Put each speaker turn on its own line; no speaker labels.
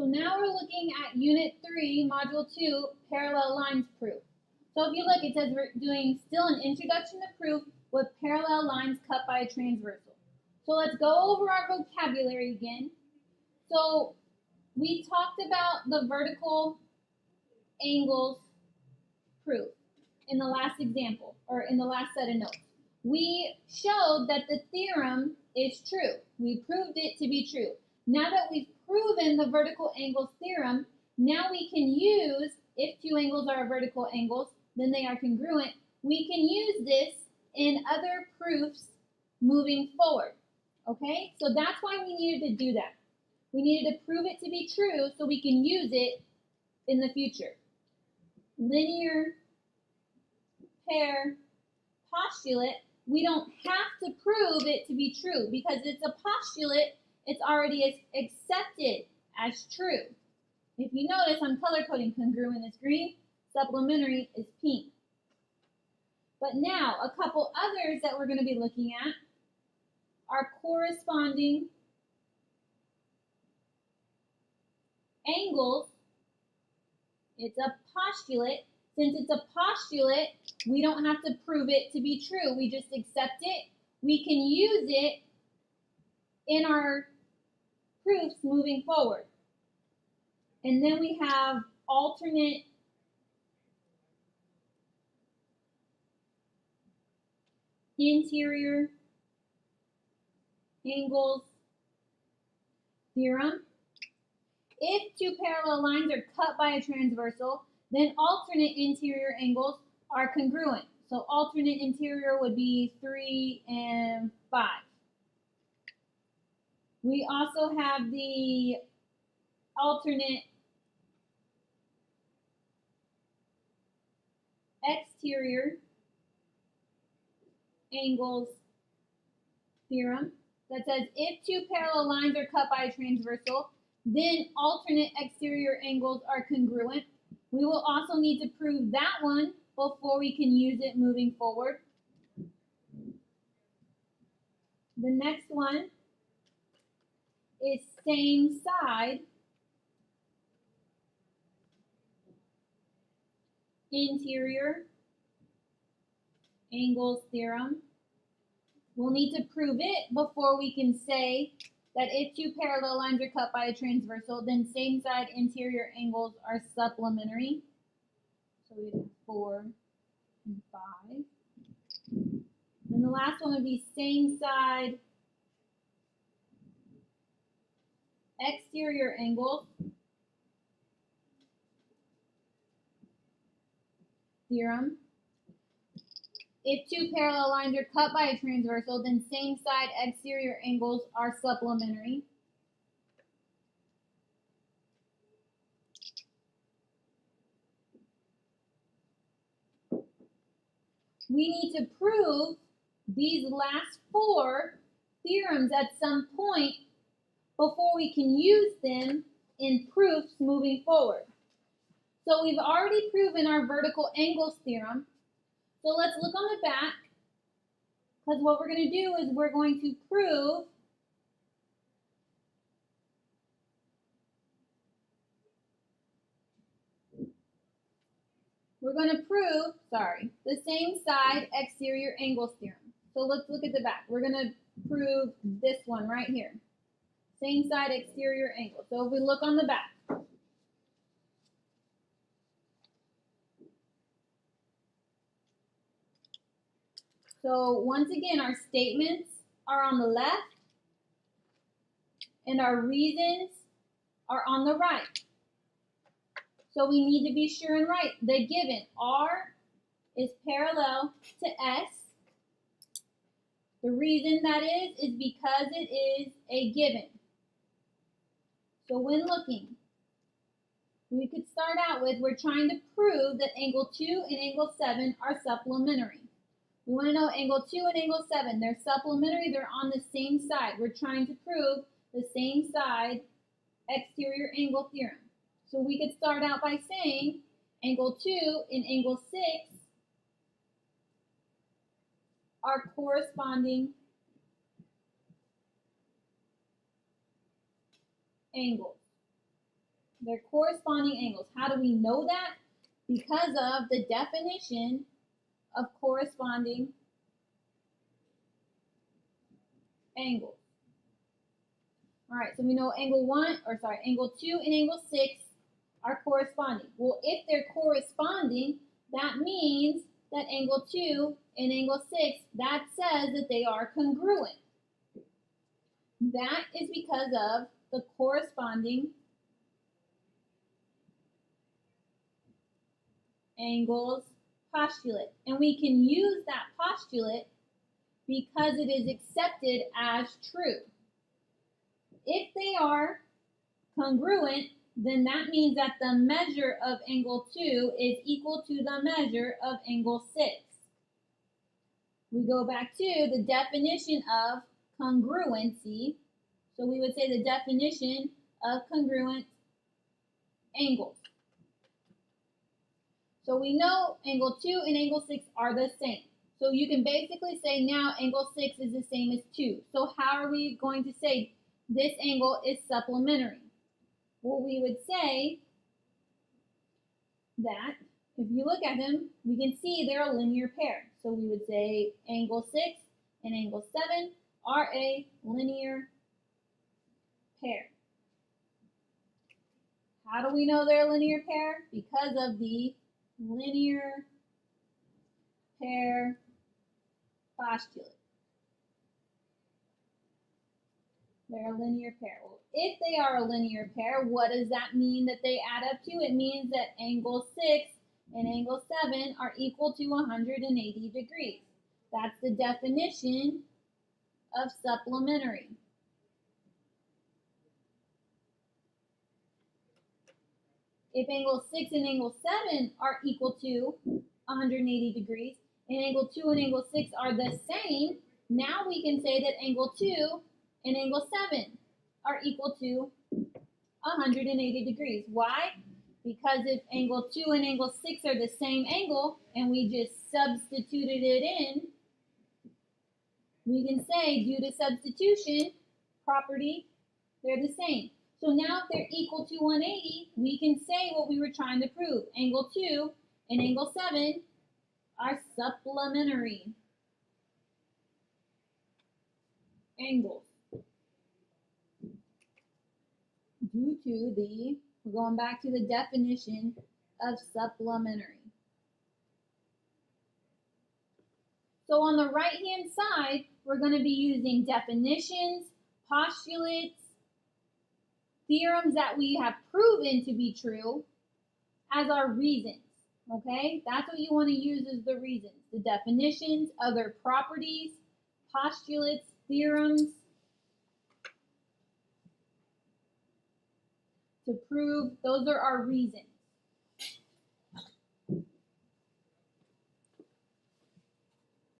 So now we're looking at Unit 3, Module 2, Parallel Lines Proof. So if you look, it says we're doing still an introduction to proof with parallel lines cut by a transversal. So let's go over our vocabulary again. So we talked about the vertical angles proof in the last example, or in the last set of notes. We showed that the theorem is true. We proved it to be true. Now that we've proven the vertical angles theorem, now we can use, if two angles are vertical angles, then they are congruent. We can use this in other proofs moving forward. Okay, so that's why we needed to do that. We needed to prove it to be true so we can use it in the future. Linear pair postulate, we don't have to prove it to be true because it's a postulate, it's already accepted as true. If you notice, I'm color coding. Congruent is green, supplementary is pink. But now, a couple others that we're going to be looking at are corresponding angles. It's a postulate. Since it's a postulate, we don't have to prove it to be true. We just accept it. We can use it in our proofs moving forward. And then we have alternate interior angles theorem. If two parallel lines are cut by a transversal, then alternate interior angles are congruent. So alternate interior would be 3 and 5. We also have the alternate exterior angles theorem that says if two parallel lines are cut by a transversal, then alternate exterior angles are congruent. We will also need to prove that one before we can use it moving forward. The next one is same side interior angles theorem. We'll need to prove it before we can say that if two parallel lines are cut by a transversal, then same side interior angles are supplementary. So we have 4 and 5. Then the last one would be same side exterior angles theorem. If two parallel lines are cut by a transversal, then same side exterior angles are supplementary. We need to prove these last 4 theorems at some point before we can use them in proofs moving forward. So we've already proven our vertical angles theorem. So let's look on the back, because what we're going to do is we're going to prove the same side exterior angles theorem. So let's look at the back. We're going to prove this one right here. Same side exterior angle. So if we look on the back, so once again, our statements are on the left and our reasons are on the right. So we need to be sure and write the given. R is parallel to S. The reason that is because it is a given. So when looking, we could start out with, we're trying to prove that angle 2 and angle 7 are supplementary. We want to know angle 2 and angle 7. They're supplementary. They're on the same side. We're trying to prove the same side exterior angle theorem. So we could start out by saying angle 2 and angle 6 are corresponding angles. They're corresponding angles. How do we know that? Because of the definition of corresponding angles. All right, so we know angle 2 and angle 6 are corresponding. Well, if they're corresponding, that means that angle 2 and angle 6, that says that they are congruent. That is because of the corresponding angles postulate. And we can use that postulate because it is accepted as true. If they are congruent, then that means that the measure of angle 2 is equal to the measure of angle 6. We go back to the definition of congruency. So we would say the definition of congruent angles. So we know angle 2 and angle 6 are the same. So you can basically say now angle 6 is the same as 2. So how are we going to say this angle is supplementary? Well, we would say that if you look at them, we can see they're a linear pair. So we would say angle 6 and angle 7 are a linear pair. How do we know they're a linear pair? Because of the linear pair postulate. They're a linear pair. Well, if they are a linear pair, what does that mean that they add up to? It means that angle 6 and angle 7 are equal to 180 degrees. That's the definition of supplementary. If angle 6 and angle 7 are equal to 180 degrees, and angle 2 and angle 6 are the same, now we can say that angle 2 and angle 7 are equal to 180 degrees. Why? Because if angle 2 and angle 6 are the same angle, and we just substituted it in, we can say due to substitution property, they're the same. So now if they're equal to 180, we can say what we were trying to prove. Angle 2 and angle 7 are supplementary angles. Due to we're going back to the definition of supplementary. So on the right-hand side, we're going to be using definitions, postulates, theorems that we have proven to be true as our reasons, okay? That's what you want to use as the reasons. The definitions, other properties, postulates, theorems, to prove, those are our reasons.